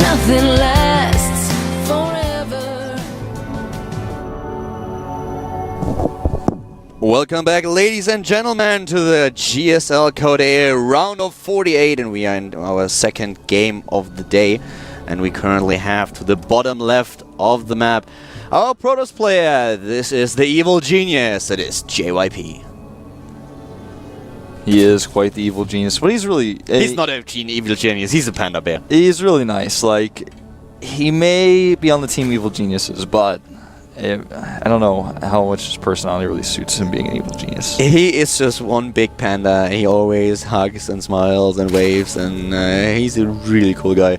nothing lasts forever. Welcome back, ladies and gentlemen, to the GSL Code A round of 48, and we are in our second game of the day. And we currently have to the bottom left of the map our Protoss player. This is the evil genius. It is JYP. He is quite the evil genius, but he's really... He's not an evil genius, he's a panda bear. He's really nice. Like, he may be on the team evil geniuses, but I don't know how much his personality really suits him being an evil genius. He is just one big panda. He always hugs and smiles and waves, and he's a really cool guy.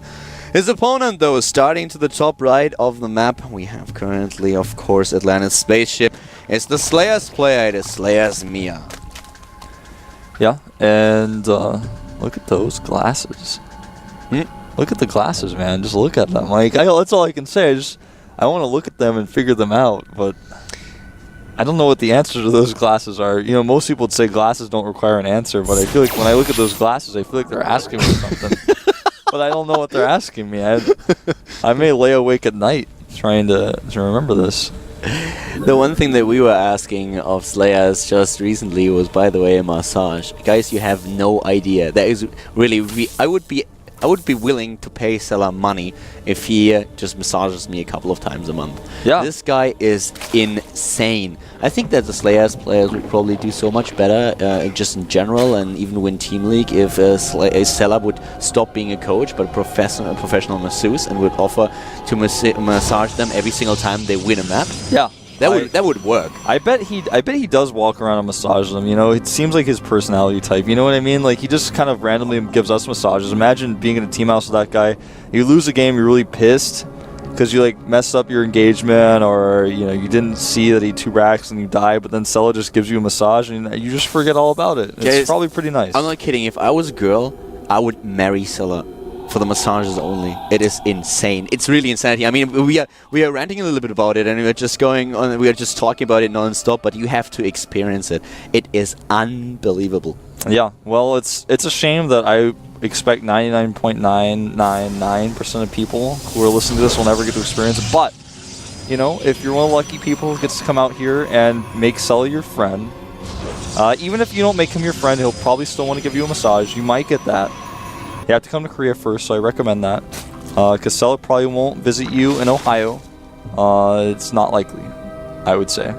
His opponent, though, starting to the top right of the map, we have currently, of course, Atlantis spaceship. It's the Slayer's player, it is Slayer's Miya. Yeah, and look at those glasses. Look at the glasses, man. Just look at them. Like, that's all I can say. I want to look at them and figure them out, but I don't know what the answers to those glasses are. You know, most people would say glasses don't require an answer, but I feel like when I look at those glasses, I feel like they're asking me something. But I don't know what they're asking me. I may lay awake at night trying to remember this. The one thing that we were asking of Slayers just recently was, by the way, a massage. Guys, you have no idea. That is really... I would be willing to pay Seller money if he just massages me a couple of times a month. Yeah. This guy is insane. I think that the Slayers players would probably do so much better just in general and even win Team League if a Seller would stop being a coach but a professional masseuse and would offer to massage them every single time they win a map. Yeah. That would work. I bet he does walk around and massage them. You know, it seems like his personality type. You know what I mean? Like, he just kind of randomly gives us massages. Imagine being in a team house with that guy. You lose a game, you're really pissed because you like messed up your engagement, or you know you didn't see that he 2 racks and you die. But then Sella just gives you a massage and you just forget all about it. It's probably pretty nice. I'm not kidding. If I was a girl, I would marry Sella. For the massages only. It is insane. It's really insanity. I mean, we are ranting a little bit about it, and we're just going on. We are just talking about it non-stop. But you have to experience it. It is unbelievable. Yeah. Well, it's a shame that I expect 99.999% of people who are listening to this will never get to experience it. But you know, if you're one of the lucky people who gets to come out here and make Sully your friend, even if you don't make him your friend, he'll probably still want to give you a massage. You might get that. You have to come to Korea first, so I recommend that. Because Sella probably won't visit you in Ohio. It's not likely, I would say.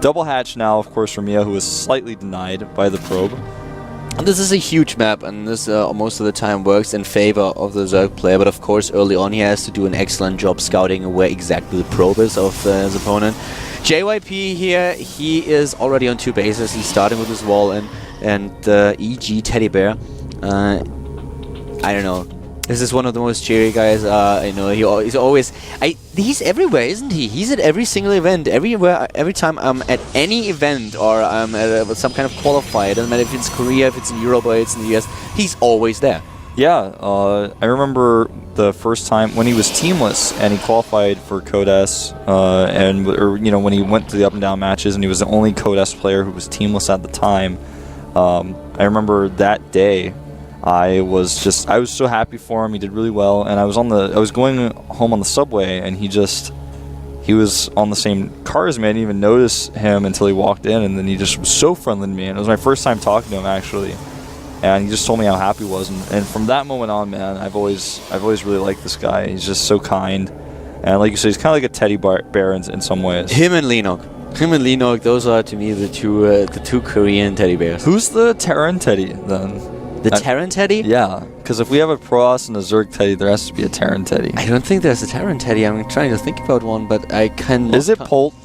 Double hatch now, of course, for Miya, who was slightly denied by the probe. This is a huge map, and this most of the time works in favor of the Zerg player. But of course, early on, he has to do an excellent job scouting where exactly the probe is of his opponent. JYP here, he is already on 2 bases. He's starting with his wall and EG Teddy Bear. I don't know. This is one of the most cheery guys. I know he's always. He's everywhere, isn't he? He's at every single event, everywhere. Every time I'm at any event or I'm at some kind of qualifier, it doesn't matter if it's Korea, if it's in Europe, or it's in the US. He's always there. Yeah, I remember the first time when he was teamless and he qualified for Code S, or you know, when he went to the up and down matches and he was the only Code S player who was teamless at the time. I remember that day. I was so happy for him. He did really well, and I was going home on the subway, and he was on the same car as me. I didn't even notice him until he walked in, and then he just was so friendly to me. And it was my first time talking to him, actually, and he just told me how happy he was. And from that moment on, man, I've always really liked this guy. He's just so kind, and like you said, he's kind of like a teddy bear in some ways. Him and Lenok, those are to me the two Korean teddy bears. Who's the Terran Teddy then? The Terran Teddy? Yeah, because if we have a Protoss and a Zerg Teddy, there has to be a Terran Teddy. I don't think there's a Terran Teddy. I'm trying to think about one, but I can. Is it Polt?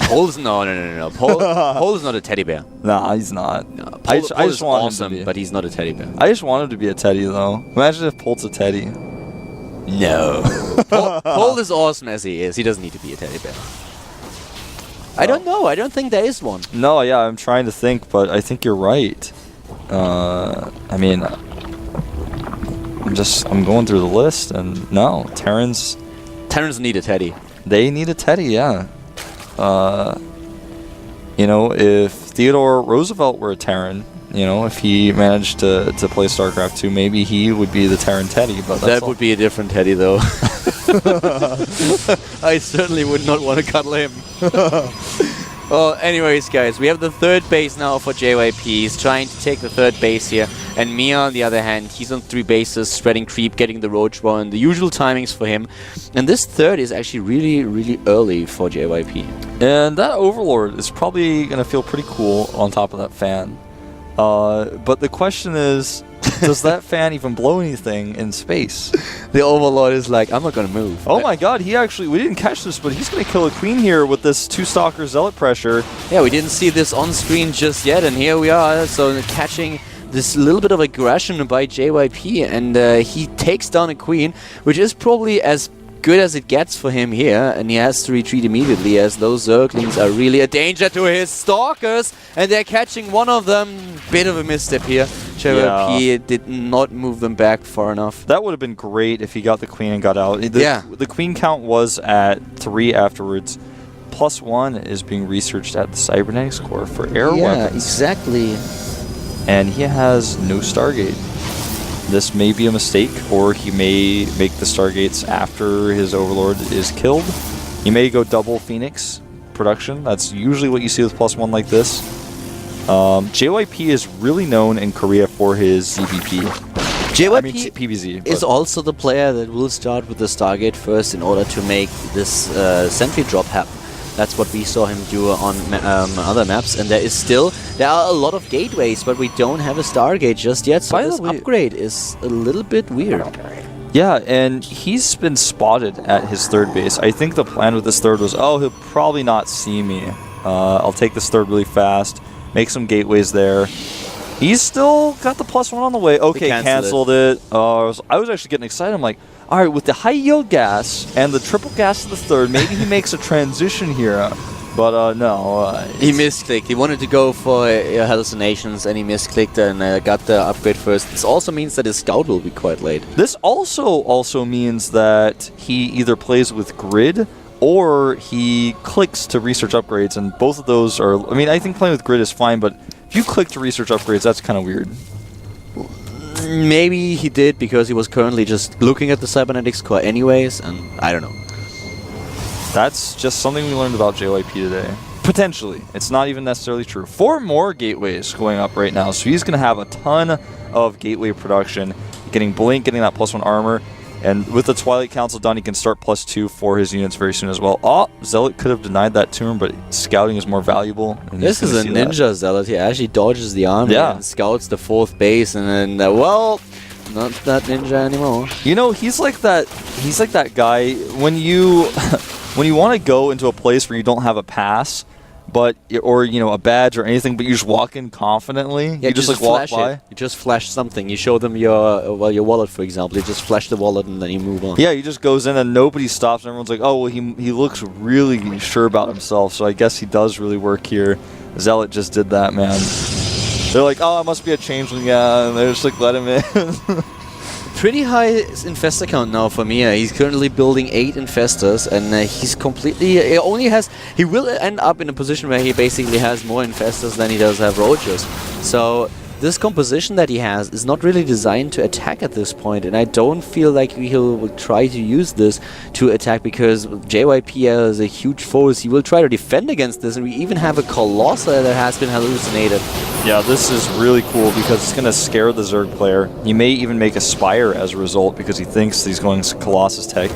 Pol's no. Pol is not a teddy bear. Nah, he's not. No, I Pol just is want awesome, him to be. but he's not a teddy bear. I just want him to be a Teddy, though. Imagine if Polt's a Teddy. No. Pol is awesome as he is. He doesn't need to be a teddy bear. I don't know. I don't think there is one. No, yeah, I'm trying to think, but I think you're right. I mean, I'm going through the list, and no, Terrans need a teddy. They need a Teddy, yeah. You know, if Theodore Roosevelt were a Terran, you know, if he managed to play StarCraft 2, maybe he would be the Terran Teddy. But that would be a different Teddy, though. I certainly would not want to cuddle him. Well, anyways, guys, we have the third base now for JYP. He's trying to take the third base here. And Miya, on the other hand, he's on 3 bases, spreading creep, getting the roach run, the usual timings for him. And this third is actually really, really early for JYP. And that Overlord is probably going to feel pretty cool on top of that fan. But the question is, does that fan even blow anything in space? The Overlord is like, I'm not going to move. Oh my god, we didn't catch this, but he's going to kill a queen here with this 2-stalker Zealot pressure. Yeah, we didn't see this on screen just yet, and here we are, so catching this little bit of aggression by JYP, and he takes down a queen, which is probably as good as it gets for him here, and he has to retreat immediately as those Zerglings are really a danger to his Stalkers, and they're catching one of them. Bit of a misstep here. JYP did not move them back far enough. That would have been great if he got the queen and got out. The queen count was at 3 afterwards. +1 is being researched at the Cybernetics Core for air weapons. Yeah, exactly. And he has no Stargate. This may be a mistake, or he may make the Stargates after his Overlord is killed. He may go double Phoenix production. That's usually what you see with +1 like this. JYP is really known in Korea for his ZVP. JYP PVZ. is also the player that will start with the Stargate first in order to make this sentry drop happen. That's what we saw him do on other maps, and there are a lot of gateways, but we don't have a Stargate just yet, so this upgrade is a little bit weird. Yeah, and he's been spotted at his third base. I think the plan with this third was, oh, he'll probably not see me. I'll take this third really fast, make some gateways there. He's still got the +1 on the way. Okay, canceled it. I was actually getting excited. I'm like, all right, with the high yield gas and the triple gas to the third, maybe he makes a transition here. But no. He misclicked. He wanted to go for hallucinations, and he misclicked and got the upgrade first. This also means that his scout will be quite late. This also means that he either plays with grid or he clicks to research upgrades, and both of those are... I mean, I think playing with grid is fine, but if you click to research upgrades, that's kind of weird. Maybe he did because he was currently just looking at the Cybernetics Core anyways, and I don't know. That's just something we learned about JYP today. Potentially. It's not even necessarily true. 4 more gateways going up right now, so he's going to have a ton of gateway production. Getting Blink, getting that +1 armor, and with the Twilight Council done, he can start +2 for his units very soon as well. Oh, Zealot could have denied that to him, but scouting is more valuable. This is a ninja Zealot. He actually dodges the army and scouts the 4th base, and then, well, not that ninja anymore. You know, he's like that guy when you when you want to go into a place where you don't have a pass, or a badge or anything, but you just walk in confidently. Yeah, you just like walk by. You just flash something. You show them your wallet, for example. You just flash the wallet and then you move on. Yeah, he just goes in and nobody stops. And everyone's like, oh, well, he looks really sure about himself, so I guess he does really work here. Zealot just did that, man. They're like, oh, it must be a changeling. Yeah, and they're just like, let him in. Pretty high infestor count now for Miya. He's currently building 8 infestors, and he's completely... He will end up in a position where he basically has more infestors than he does have roaches. So this composition that he has is not really designed to attack at this point, and I don't feel like he'll try to use this to attack, because JYP is a huge force. He will try to defend against this, and we even have a Colossus that has been hallucinated. Yeah, this is really cool because it's going to scare the Zerg player. He may even make a Spire as a result because he thinks he's going Colossus tech.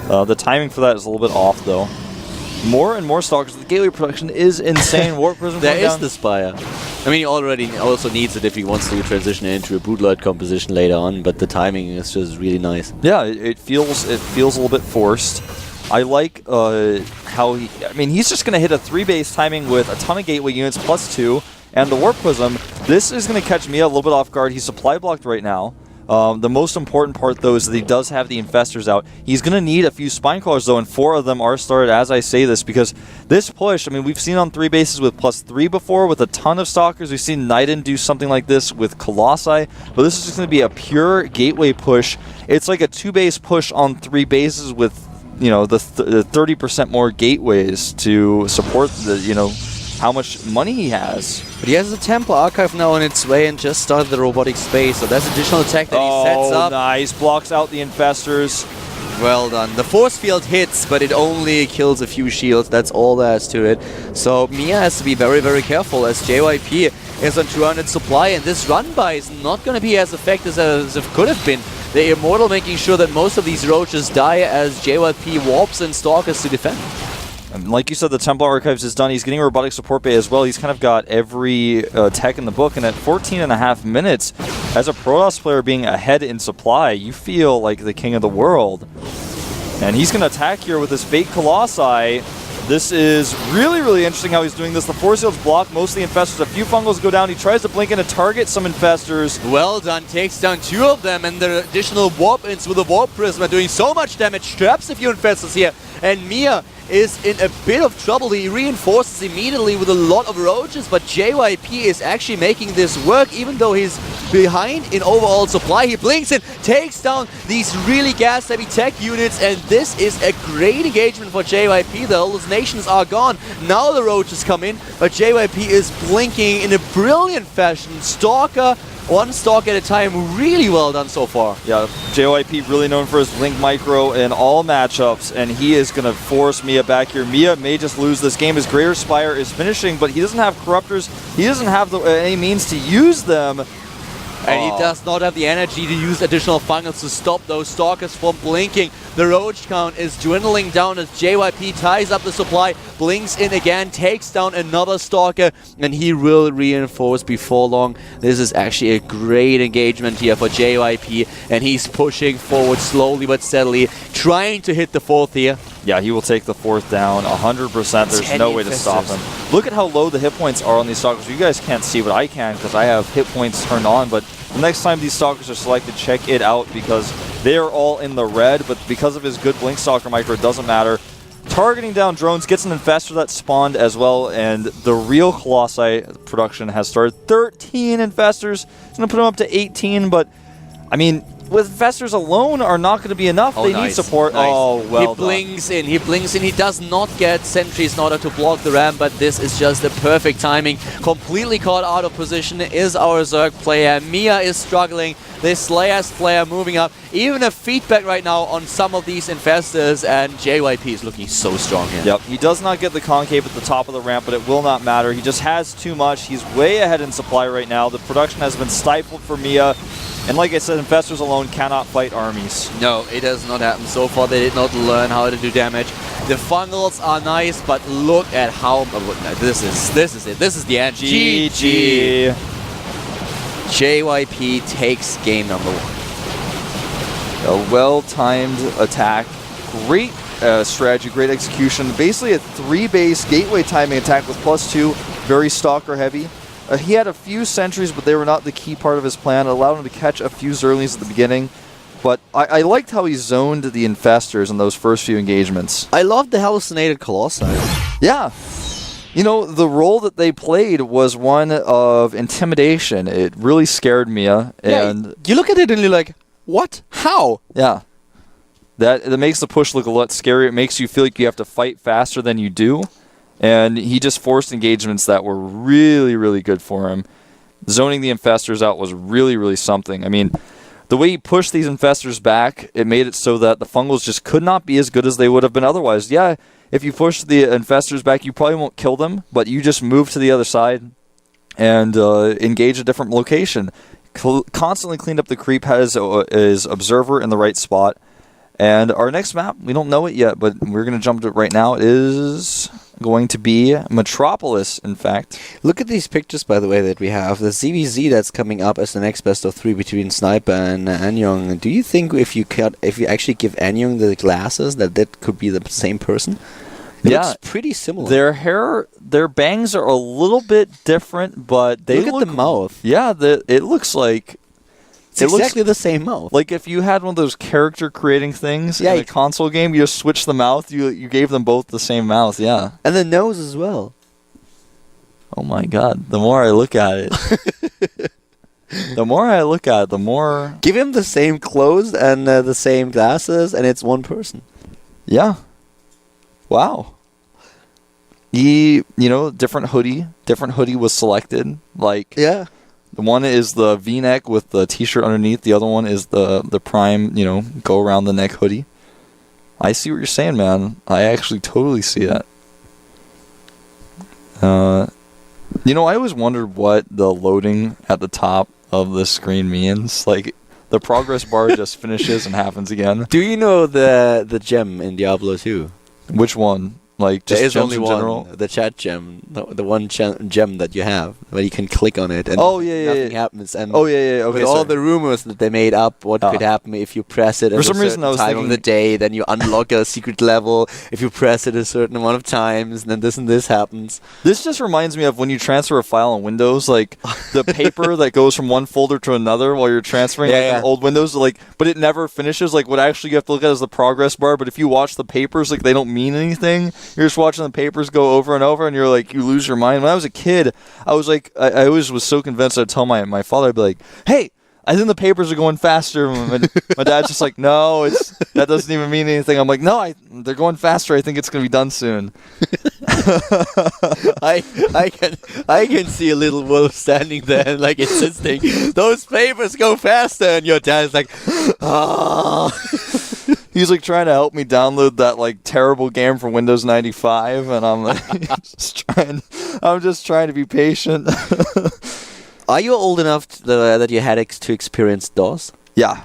The timing for that is a little bit off, though. More and more Stalkers. The gateway production is insane. Warp Prism there is the Spire. I mean, he already also needs it if he wants to transition into a Broodlord composition later on, but the timing is just really nice. Yeah, it feels a little bit forced. I like how he's just going to hit a 3-base timing with a ton of gateway units +2. And the Warp Prism, this is going to catch Miya a little bit off guard. He's supply blocked right now. The most important part, though, is that he does have the Infestors out. He's going to need a few Spinecrawlers, though, and 4 of them are started as I say this, because this push, I mean, we've seen on 3 bases with +3 before with a ton of Stalkers. We've seen Niden do something like this with Colossi, but this is just going to be a pure gateway push. It's like a 2-base push on 3 bases with, the 30% more gateways to support the, how much money he has. But he has the Templar Archive now on its way and just started the robotic space, so that's additional attack that he sets up. Nice. Blocks out the Infestors. Well done. The force field hits, but it only kills a few shields. That's all there is to it. So Miya has to be very, very careful as JYP is on 200 supply, and this run-by is not going to be as effective as it could have been. The Immortal making sure that most of these roaches die as JYP warps and stalkers to defend. And like you said, the Templar Archives is done. He's getting a robotic support bay as well. He's kind of got every tech in the book, and at 14.5 minutes, as a Protoss player being ahead in supply, you feel like the king of the world. And he's going to attack here with his Fate Colossi. This is really, really interesting how he's doing this. The Force Fields block most of the Infestors. A few Fungals go down. He tries to blink in to target some Infestors. Well done. Takes down 2 of them, and the additional warp-ins with the Warp Prism are doing so much damage. Traps a few Infestors here, and Miya is in a bit of trouble. He reinforces immediately with a lot of roaches, but JYP is actually making this work, even though he's behind in overall supply. He blinks in, takes down these really gas-heavy tech units, and this is a great engagement for JYP. The hallucinations are gone. Now the roaches come in, but JYP is blinking in a brilliant fashion. Stalker, one stalk at a time, really well done so far. Yeah, JYP really known for his Blink Micro in all matchups, and he is going to force Miya back here. Miya may just lose this game. His Greater Spire is finishing, but he doesn't have Corruptors. He doesn't have any means to use them. And he does not have the energy to use additional Fungals to stop those Stalkers from blinking. The roach count is dwindling down as JYP ties up the supply, blinks in again, takes down another Stalker, and he will reinforce before long. This is actually a great engagement here for JYP, and he's pushing forward slowly but steadily, trying to hit the 4th here. Yeah, he will take the 4th down 100%. There's no way to stop him. Look at how low the hit points are on these Stalkers. You guys can't see, but I can because I have hit points turned on. But the next time these Stalkers are selected, check it out because they are all in the red. But because of his good Blink Stalker Micro, it doesn't matter. Targeting down drones, gets an Infestor that spawned as well, and the real Colossi production has started. 13 Infestors. It's going to put him up to 18, but I mean, with Infestors alone are not going to be enough. They need support. Nice. Oh, well He blinks in. He blinks in. He does not get sentries in order to block the ramp, but this is just the perfect timing. Completely caught out of position is our Zerg player. Miya is struggling. This Slayer's player moving up. Even a feedback right now on some of these Infestors, and JYP is looking so strong here. Yep, he does not get the concave at the top of the ramp, but it will not matter. He just has too much. He's way ahead in supply right now. The production has been stifled for Miya. And like I said, Infestors alone cannot fight armies. No, it has not happened so far. They did not learn how to do damage. The Fungals are nice, but look at how... This is it. This is the end. GG. JYP takes game number 1. A well-timed attack. Great strategy, great execution. Basically a 3-base gateway timing attack with +2. Very Stalker heavy. He had a few sentries, but they were not the key part of his plan. It allowed him to catch a few Zerlings at the beginning. But I liked how he zoned the Infestors in those first few engagements. I loved the hallucinated Colossi. Yeah. You know, the role that they played was one of intimidation. It really scared Miya. And you look at it and you're like, what? How? Yeah. That makes the push look a lot scarier. It makes you feel like you have to fight faster than you do. And he just forced engagements that were really, really good for him. Zoning the Infestors out was really, really something. I mean, the way he pushed these Infestors back, it made it so that the Fungals just could not be as good as they would have been otherwise. Yeah, if you push the Infestors back, you probably won't kill them, but you just move to the other side and engage a different location. Constantly cleaned up the creep, has his Observer in the right spot. And our next map, we don't know it yet, but we're going to jump to it right now. It is going to be Metropolis, in fact. Look at these pictures, by the way, that we have. The ZVZ that's coming up as the next best of 3 between Sniper and Anyong. Do you think if you actually give Anyong the glasses, that could be the same person? It looks pretty similar. Their hair, their bangs are a little bit different, but they look at the mouth. Yeah, it looks like... It's exactly the same mouth. Like if you had one of those character creating things in a console game, you just switch the mouth, you gave them both the same mouth, yeah. And the nose as well. Oh my god, the more I look at it. The more... Give him the same clothes and the same glasses, and it's one person. Yeah. Wow. Different hoodie was selected. Like, Yeah. the one is the V-neck with the t-shirt underneath. The other one is the prime, go around the neck hoodie. I see what you're saying, man. I actually totally see that. I always wondered what the loading at the top of the screen means. Like, the progress bar just finishes and happens again. Do you know the gem in Diablo 2? Which one? Like, just There is gems only in one, general? the chat gem, the one gem that you have, where you can click on it and nothing happens. And Okay, with all the rumors that they made up, what could happen if you press it at For some a reason, certain I was time of thinking- the day, then you unlock a secret level. If you press it a certain amount of times, then this and this happens. This just reminds me of when you transfer a file on Windows, like the paper that goes from one folder to another while you're transferring in old Windows, but it never finishes. Like, what actually you have to look at is the progress bar, but if you watch the papers, like, they don't mean anything. You're just watching the papers go over and over, and you're like, you lose your mind. When I was a kid, I was like, I always was so convinced. I'd tell my father, I'd be like, hey, I think the papers are going faster. My dad's just like, no, that doesn't even mean anything. I'm like, no, they're going faster. I think it's going to be done soon. I can see a little wolf standing there, like, insisting, those papers go faster, and your dad's like, oh. He's like trying to help me download that like terrible game for Windows 95, and I'm like, I'm just trying to be patient. Are you old enough that you had to experience DOS? Yeah.